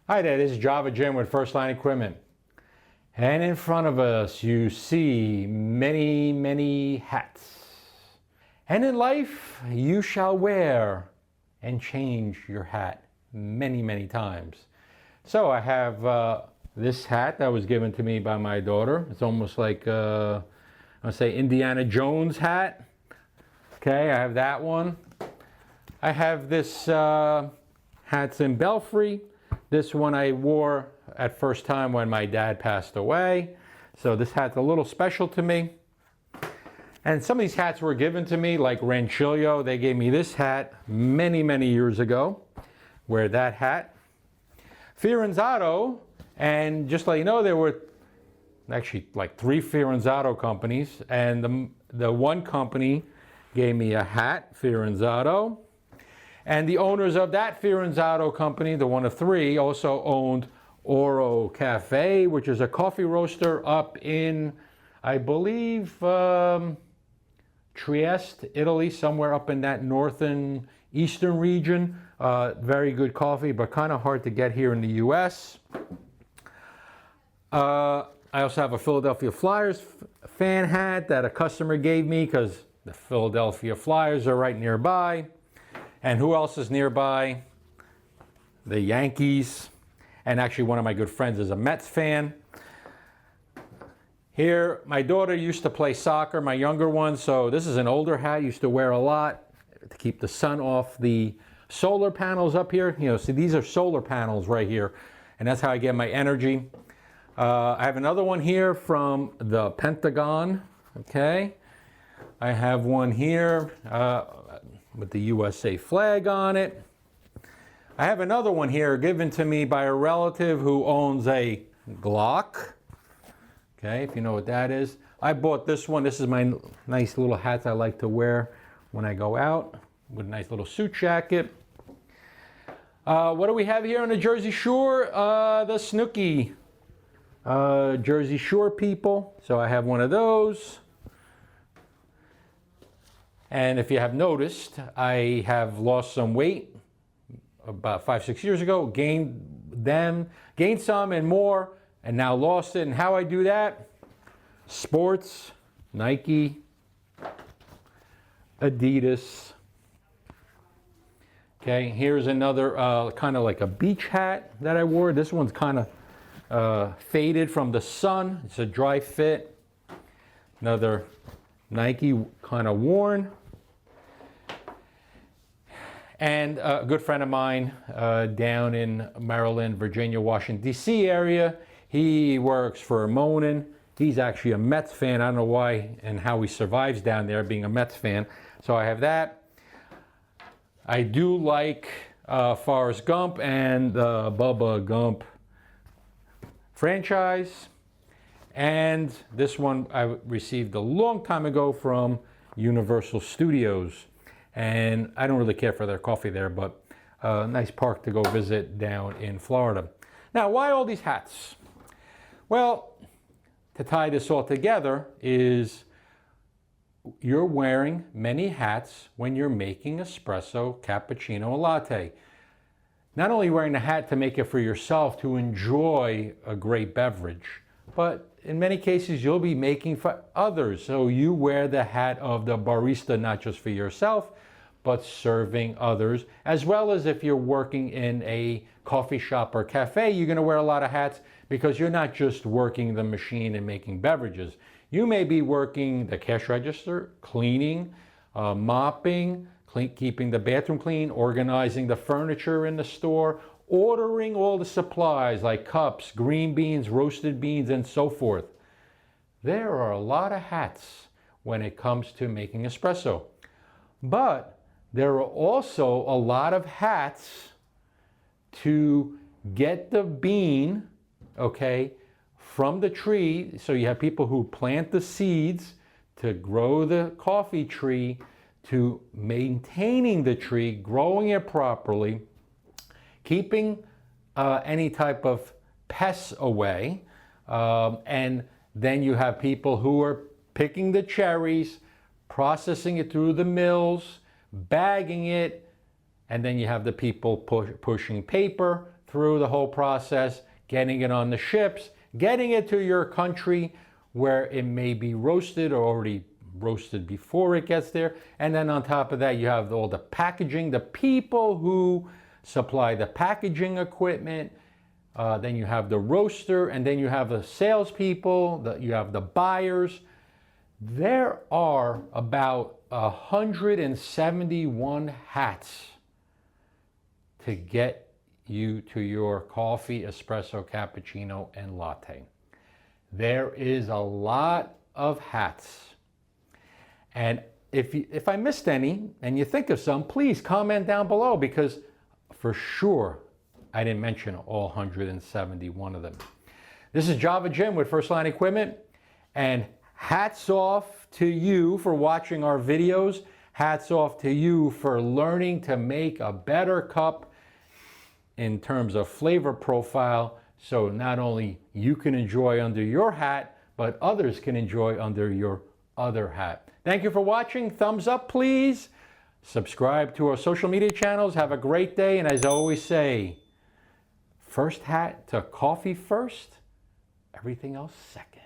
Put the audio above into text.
Hi there, this is Java Jim with First Line Equipment. And in front of us you see many hats. And in life you shall wear and change your hat many times. So I have this hat that was given to me by my daughter. It's almost like, I'll say Indiana Jones hat. Okay, I have that one. I have this hats in Belfry. This one I wore at first time when my dad passed away. So this hat's a little special to me. And some of these hats were given to me, like Rancilio. They gave me this hat many years ago. Wear that hat. Firenzato, and just to let you know, there were actually like 3 Firenzato companies, and the one company gave me a hat, Firenzato. And the owners of that Firenzato company, the one of 3, also owned Oro Cafe, which is a coffee roaster up in, I believe, Trieste, Italy, somewhere up in that northern eastern region. Very good coffee, but kind of hard to get here in the US. I also have a Philadelphia Flyers fan hat that a customer gave me because the Philadelphia Flyers are right nearby. And who else is nearby? The Yankees. And actually one of my good friends is a Mets fan. Here, my daughter used to play soccer, my younger one, so this is an older hat, used to wear a lot to keep the sun off the solar panels up here. You know, see, these are solar panels right here, and that's how I get my energy. I have another one here from the Pentagon, okay? I have one here with the USA flag on it. I have another one here given to me by a relative who owns a Glock. Okay, if you know what that is. I bought this one. This is my nice little hats I like to wear when I go out with a nice little suit jacket. What do we have here on the Jersey Shore? The Snooki Jersey Shore people. So I have one of those. And if you have noticed, I have lost some weight about 5-6 years ago, gained some and more, and now lost it. And how I do that? Sports, Nike, Adidas. Okay, here's another kind of like a beach hat that I wore. This one's kind of faded from the sun. It's a dry fit. Another Nike, kind of worn. And a good friend of mine down in Maryland, Virginia, Washington, D.C. area, he works for Monin. He's actually a Mets fan. I don't know why and how he survives down there being a Mets fan. So I have that. I do like Forrest Gump and the Bubba Gump franchise. And this one I received a long time ago from Universal Studios. And I don't really care for their coffee there, but a nice park to go visit down in Florida. Now, why all these hats? Well, to tie this all together is you're wearing many hats when you're making espresso, cappuccino, or latte. Not only wearing the hat to make it for yourself to enjoy a great beverage, but in many cases you'll be making for others. So you wear the hat of the barista, not just for yourself, but serving others, as well as if you're working in a coffee shop or cafe, you're gonna wear a lot of hats because you're not just working the machine and making beverages. You may be working the cash register, cleaning, mopping, keeping the bathroom clean, organizing the furniture in the store, ordering all the supplies like cups, green beans, roasted beans, and so forth. There are a lot of hats when it comes to making espresso. But there are also a lot of hats to get the bean, okay, from the tree. So you have people who plant the seeds to grow the coffee tree, to maintaining the tree, growing it properly, keeping any type of pests away. And then you have people who are picking the cherries, processing it through the mills, bagging it, and then you have the people pushing paper through the whole process, getting it on the ships, getting it to your country where it may be roasted or already roasted before it gets there. And then on top of that, you have all the packaging, the people who supply the packaging equipment. Then you have the roaster, and then you have the salespeople, you have the buyers. There are about 171 hats to get you to your coffee, espresso, cappuccino, and latte. There is a lot of hats. And if I missed any and you think of some, please comment down below, because for sure I didn't mention all 171 of them. This is Java Jim with First Line Equipment, and hats off to you for watching our videos. Hats off to you for learning to make a better cup in terms of flavor profile, so not only you can enjoy under your hat, but others can enjoy under your other hat. Thank you for watching. Thumbs up, please. Subscribe to our social media channels. Have a great day. And as I always say, first hat to coffee first, everything else second.